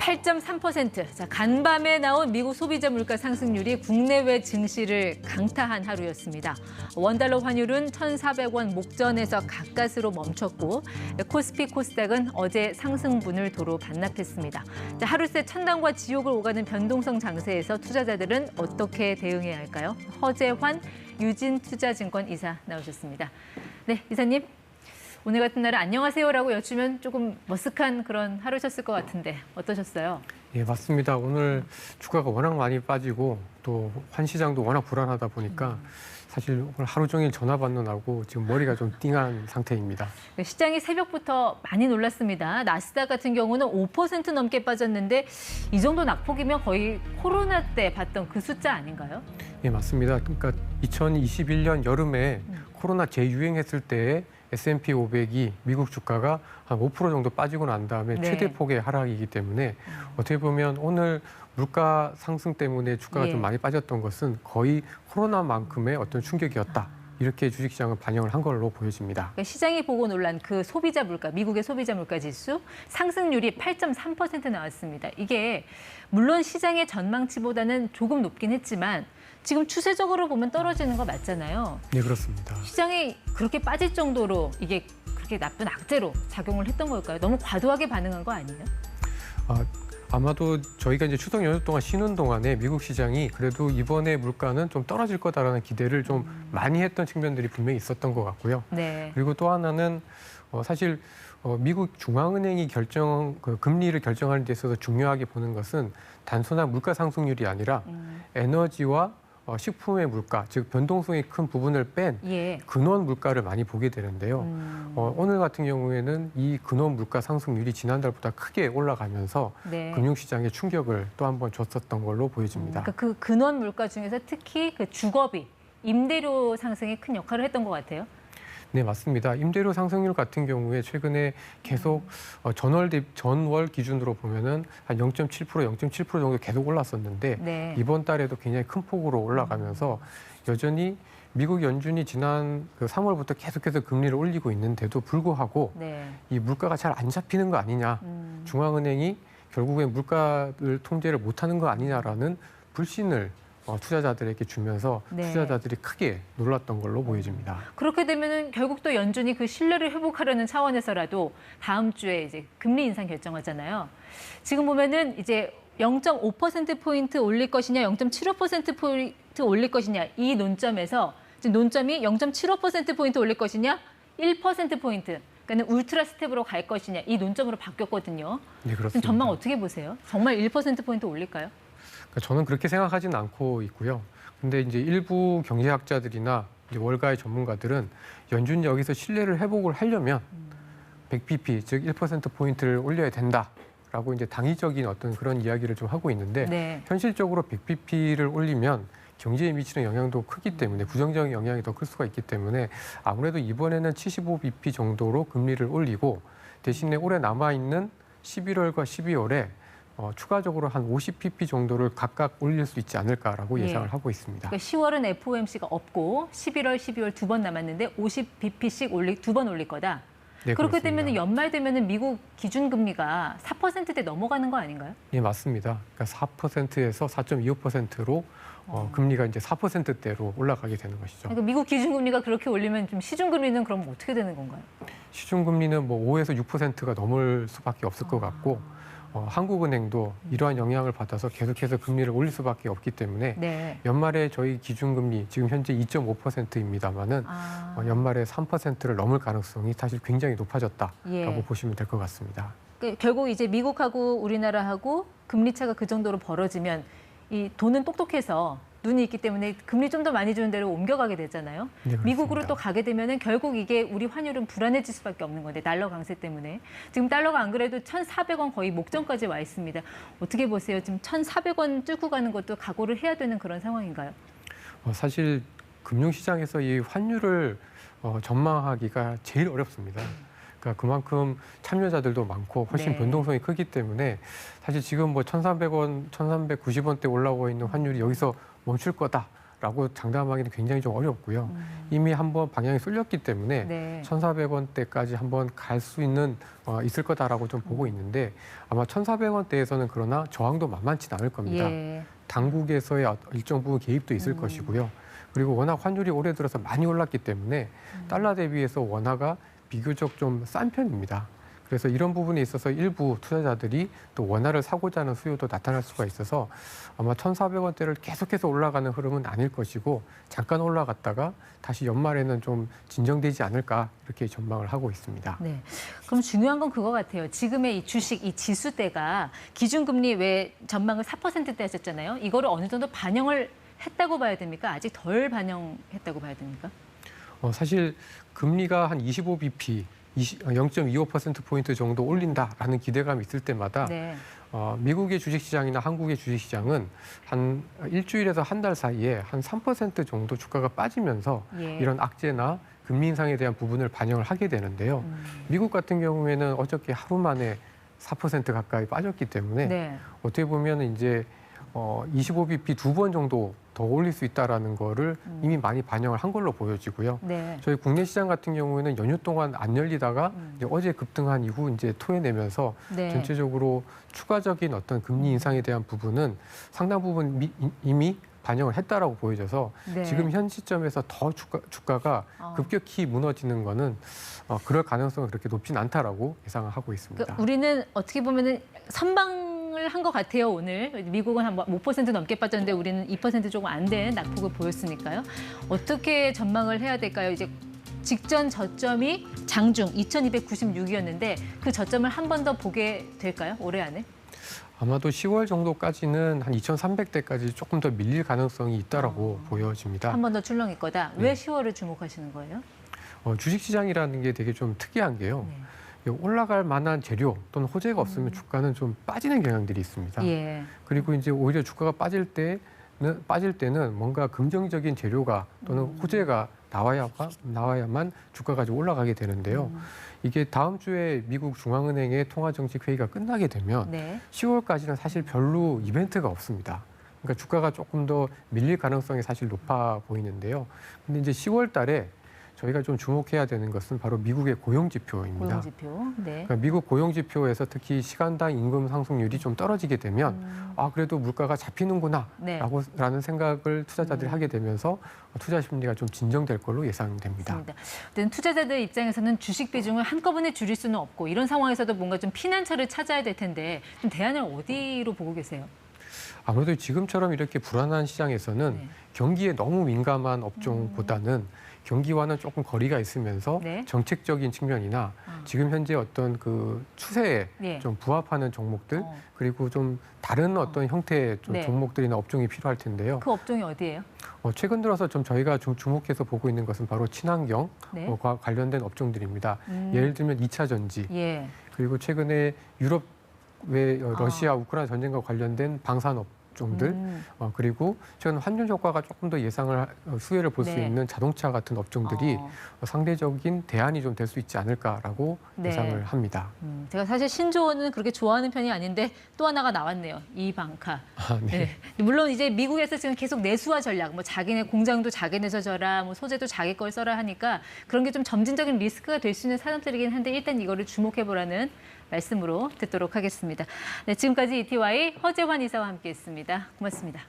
8.3%. 자, 간밤에 나온 미국 소비자 물가 상승률이 국내외 증시를 강타한 하루였습니다. 원달러 환율은 1,400원 목전에서 가까스로 멈췄고 코스피 코스닥은 어제 상승분을 도로 반납했습니다. 자, 하루 새 천당과 지옥을 오가는 변동성 장세에서 투자자들은 어떻게 대응해야 할까요? 허재환 유진투자증권 이사 나오셨습니다. 네, 이사님. 오늘 같은 날은 안녕하세요라고 여쭈면 조금 머쓱한 그런 하루셨을 것 같은데 어떠셨어요? 예, 맞습니다. 오늘 주가가 워낙 많이 빠지고 또 환시장도 워낙 불안하다 보니까 사실 오늘 하루 종일 전화 받느라고 지금 머리가 좀 띵한 상태입니다. 시장이 새벽부터 많이 놀랐습니다. 나스닥 같은 경우는 5% 넘게 빠졌는데 이 정도 낙폭이면 거의 코로나 때 봤던 그 숫자 아닌가요? 예, 맞습니다. 그러니까 2021년 여름에 코로나 재유행했을 때 S&P 500이 미국 주가가 한 5% 정도 빠지고 난 다음에 네. 최대 폭의 하락이기 때문에 어떻게 보면 오늘 물가 상승 때문에 주가가 예. 좀 많이 빠졌던 것은 거의 코로나만큼의 어떤 충격이었다. 이렇게 주식시장은 반영을 한 걸로 보여집니다. 그러니까 시장이 보고 놀란 그 소비자 물가, 미국의 소비자 물가 지수 상승률이 8.3% 나왔습니다. 이게 물론 시장의 전망치보다는 조금 높긴 했지만 지금 추세적으로 보면 떨어지는 거 맞잖아요. 네, 그렇습니다. 시장이 그렇게 빠질 정도로 이게 그렇게 나쁜 악재로 작용을 했던 걸까요? 너무 과도하게 반응한 거 아니에요? 아마도 저희가 이제 추석 연휴 동안 쉬는 동안에 미국 시장이 그래도 이번에 물가는 좀 떨어질 거다라는 기대를 좀 많이 했던 측면들이 분명히 있었던 것 같고요. 네. 그리고 또 하나는 사실 미국 중앙은행이 금리를 결정하는 데 있어서 중요하게 보는 것은 단순한 물가 상승률이 아니라 에너지와 식품의 물가, 즉 변동성이 큰 부분을 뺀 예. 근원 물가를 많이 보게 되는데요. 오늘 같은 경우에는 이 근원 물가 상승률이 지난달보다 크게 올라가면서 네. 금융시장에 충격을 또 한 번 줬었던 걸로 보여집니다. 그러니까 그 근원 물가 중에서 특히 그 주거비, 임대료 상승이 큰 역할을 했던 것 같아요. 네, 맞습니다. 임대료 상승률 같은 경우에 최근에 계속 전월 기준으로 보면은 한 0.7%, 0.7% 정도 계속 올랐었는데 네. 이번 달에도 굉장히 큰 폭으로 올라가면서 여전히 미국 연준이 지난 3월부터 계속해서 금리를 올리고 있는데도 불구하고 네. 이 물가가 잘 안 잡히는 거 아니냐, 중앙은행이 결국에 물가를 통제를 못하는 거 아니냐라는 불신을 투자자들에게 주면서 네. 투자자들이 크게 놀랐던 걸로 보여집니다. 그렇게 되면은 결국 또 연준이 그 신뢰를 회복하려는 차원에서라도 다음 주에 이제 금리 인상 결정하잖아요. 지금 보면은 이제 0.5%포인트 올릴 것이냐, 0.75%포인트 올릴 것이냐 이 논점에서 지금 논점이 0.75%포인트 올릴 것이냐, 1%포인트. 그러니까 울트라 스텝으로 갈 것이냐 이 논점으로 바뀌었거든요. 네, 그렇습니다. 지금 전망 어떻게 보세요? 정말 1%포인트 올릴까요? 저는 그렇게 생각하지는 않고 있고요. 근데 이제 일부 경제학자들이나 이제 월가의 전문가들은 연준이 여기서 신뢰를 회복을 하려면 100bp, 즉 1%포인트를 올려야 된다라고 이제 당위적인 어떤 그런 이야기를 좀 하고 있는데 네. 현실적으로 100bp를 올리면 경제에 미치는 영향도 크기 때문에 부정적인 영향이 더 클 수가 있기 때문에 아무래도 이번에는 75bp 정도로 금리를 올리고 대신에 올해 남아있는 11월과 12월에 추가적으로 한 50bp 정도를 각각 올릴 수 있지 않을까라고 예상을 하고 있습니다. 그러니까 10월은 FOMC가 없고 11월, 12월 두 번 남았는데 50bp씩 두 번 올릴 거다. 네, 그렇게 그렇습니다. 되면 연말 되면 미국 기준금리가 4%대 넘어가는 거 아닌가요? 예, 맞습니다. 그러니까 4%에서 4.25%로 금리가 이제 4%대로 올라가게 되는 것이죠. 그러니까 미국 기준금리가 그렇게 올리면 좀 시중금리는 그럼 어떻게 되는 건가요? 시중금리는 뭐 5에서 6%가 넘을 수밖에 없을 것 같고 한국은행도 이러한 영향을 받아서 계속해서 금리를 올릴 수밖에 없기 때문에 네. 연말에 저희 기준금리 지금 현재 2.5%입니다만은 연말에 3%를 넘을 가능성이 사실 굉장히 높아졌다라고 예. 보시면 될 것 같습니다. 결국 이제 미국하고 우리나라하고 금리 차가 그 정도로 벌어지면 이 돈은 똑똑해서 눈이 있기 때문에 금리 좀 더 많이 주는 대로 옮겨가게 되잖아요. 네, 그렇습니다. 미국으로 또 가게 되면은 결국 이게 우리 환율은 불안해질 수밖에 없는 건데 달러 강세 때문에. 지금 달러가 안 그래도 1,400원 거의 목전까지 와 있습니다. 어떻게 보세요? 지금 1,400원 뚫고 가는 것도 각오를 해야 되는 그런 상황인가요? 사실 금융시장에서 이 환율을 전망하기가 제일 어렵습니다. 그러니까 그만큼 참여자들도 많고 훨씬 네. 변동성이 크기 때문에 사실 지금 뭐 1,300원, 1,390원대 올라오고 있는 환율이 여기서 멈출 거다. 라고 장담하기는 굉장히 좀 어렵고요. 이미 한번 방향이 쏠렸기 때문에 네. 1,400원대까지 한번 갈 수 있을 거다라고 좀 보고 있는데 아마 1,400원대에서는 그러나 저항도 만만치 않을 겁니다. 예. 당국에서의 일정 부분 개입도 있을 것이고요. 그리고 워낙 환율이 올해 들어서 많이 올랐기 때문에 달러 대비해서 원화가 비교적 좀 싼 편입니다. 그래서 이런 부분에 있어서 일부 투자자들이 또 원화를 사고자 하는 수요도 나타날 수가 있어서 아마 1,400원대를 계속해서 올라가는 흐름은 아닐 것이고 잠깐 올라갔다가 다시 연말에는 좀 진정되지 않을까 이렇게 전망을 하고 있습니다. 네. 그럼 중요한 건 그거 같아요. 지금의 이 주식, 이 지수대가 기준금리 왜 전망을 4%대 하셨잖아요. 이거를 어느 정도 반영을 했다고 봐야 됩니까? 아직 덜 반영했다고 봐야 됩니까? 사실 금리가 한 25bp, 0.25%포인트 정도 올린다라는 기대감이 있을 때마다 네. 미국의 주식시장이나 한국의 주식시장은 한 일주일에서 한 달 사이에 한 3% 정도 주가가 빠지면서 예. 이런 악재나 금리 인상에 대한 부분을 반영을 하게 되는데요. 미국 같은 경우에는 어저께 하루 만에 4% 가까이 빠졌기 때문에 네. 어떻게 보면 이제 25bp 2번 정도 더 올릴 수 있다라는 거를 이미 많이 반영을 한 걸로 보여지고요. 네. 저희 국내 시장 같은 경우에는 연휴 동안 안 열리다가 이제 어제 급등한 이후 이제 토해내면서 네. 전체적으로 추가적인 어떤 금리 인상에 대한 부분은 상당 부분 이미 반영을 했다라고 보여져서 네. 지금 현 시점에서 더 주가가 급격히 무너지는 거는 그럴 가능성은 그렇게 높진 않다라고 예상을 하고 있습니다. 그러니까 우리는 어떻게 보면은 선방을 한 것 같아요, 오늘. 미국은 한 5% 넘게 빠졌는데 우리는 2% 조금 안 되는 낙폭을 보였으니까요. 어떻게 전망을 해야 될까요? 이제 직전 저점이 장중 2296이었는데 그 저점을 한 번 더 보게 될까요? 올해 안에? 아마도 10월 정도까지는 한 2,300대까지 조금 더 밀릴 가능성이 있다라고 보여집니다. 한 번 더 출렁일 거다. 네. 왜 10월을 주목하시는 거예요? 주식시장이라는 게 되게 좀 특이한 게요. 네. 올라갈 만한 재료 또는 호재가 없으면 주가는 좀 빠지는 경향들이 있습니다. 예. 그리고 이제 오히려 주가가 빠질 때는 뭔가 긍정적인 재료가 또는 호재가 나와야만 주가가 좀 올라가게 되는데요. 이게 다음 주에 미국 중앙은행의 통화정책 회의가 끝나게 되면 네. 10월까지는 사실 별로 이벤트가 없습니다. 그러니까 주가가 조금 더 밀릴 가능성이 사실 높아 보이는데요. 근데 이제 10월 달에 저희가 좀 주목해야 되는 것은 바로 미국의 고용지표입니다. 고용지표. 네. 그러니까 미국 고용지표에서 특히 시간당 임금 상승률이 좀 떨어지게 되면 그래도 물가가 잡히는구나 네. 라는 생각을 투자자들이 하게 되면서 투자 심리가 좀 진정될 걸로 예상됩니다. 맞습니다. 투자자들 입장에서는 주식 비중을 한꺼번에 줄일 수는 없고 이런 상황에서도 뭔가 좀 피난처를 찾아야 될 텐데 좀 대안을 어디로 보고 계세요? 아무래도 지금처럼 이렇게 불안한 시장에서는 네. 경기에 너무 민감한 업종보다는 경기와는 조금 거리가 있으면서 네. 정책적인 측면이나 지금 현재 어떤 그 추세에 네. 좀 부합하는 종목들 그리고 좀 다른 어떤 형태의 좀 네. 종목들이나 업종이 필요할 텐데요. 그 업종이 어디예요? 최근 들어서 좀 저희가 주목해서 보고 있는 것은 바로 친환경과 네. 관련된 업종들입니다. 예를 들면 2차 전지 예. 그리고 최근에 유럽 외 러시아 우크라이나 전쟁과 관련된 방산 업종들 그리고 최근 환율 효과가 조금 더 수혜를 볼 수 네. 있는 자동차 같은 업종들이 상대적인 대안이 좀 될 수 있지 않을까라고 네. 예상을 합니다. 제가 사실 신조어는 그렇게 좋아하는 편이 아닌데 또 하나가 나왔네요. 이방카. 네. 네. 물론 이제 미국에서 지금 계속 내수화 전략, 뭐 자기네 공장도 자기네서 져라, 뭐 소재도 자기 걸 써라 하니까 그런 게 좀 점진적인 리스크가 될 수 있는 사람들이긴 한데 일단 이거를 주목해보라는 말씀으로 듣도록 하겠습니다. 네, 지금까지 ETY 허재환 이사와 함께했습니다. 고맙습니다.